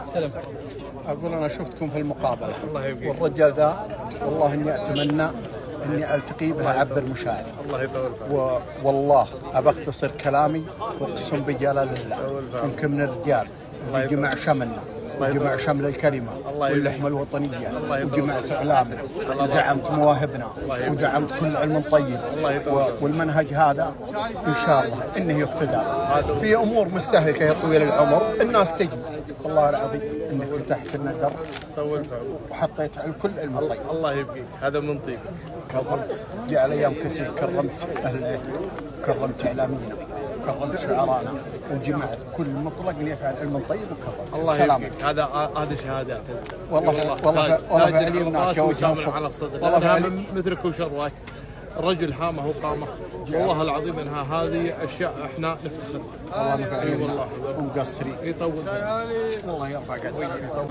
سلمت. أقول أنا شفتكم في المقابلة الله يبقيك. والرجال ذا والله إني أتمنى إني ألتقي به أعبر مشاعري. الله يطول بعمرك. والله أبى أختصر كلامي وأقسم بجلال الله يمكن من الرجال اللي جمع شملنا وجمع شمل الكلمة واللحمة الوطنية وجمعت إعلامنا ودعمت مواهبنا ودعمت كل علم طيب، والمنهج هذا إن شاء الله إنه يقتدى في أمور مستهلكة يا طويل العمر. الناس تجي والله العظيم إنك فتحت لنا درب وحطيت على كل علم طيب. الله يبقيك، هذا من طيب. كرمت جاء أيام كثير، كرمت أهل البيت، كرمت إعلامينا، كرمت شعرانا، وجمعت كل مطلق يفعل علم طيب وكرمت. الله يبقيك. هذه شهادات. والله فعلي منك يا وجه الصدق. والله فعلي مثلك وشرواك، الرجل هامه وقامه. والله العظيم انها هذه اشياء احنا نفتخر. والله فعلي والله ومقصرين. يطول. الله يرفع قدرك.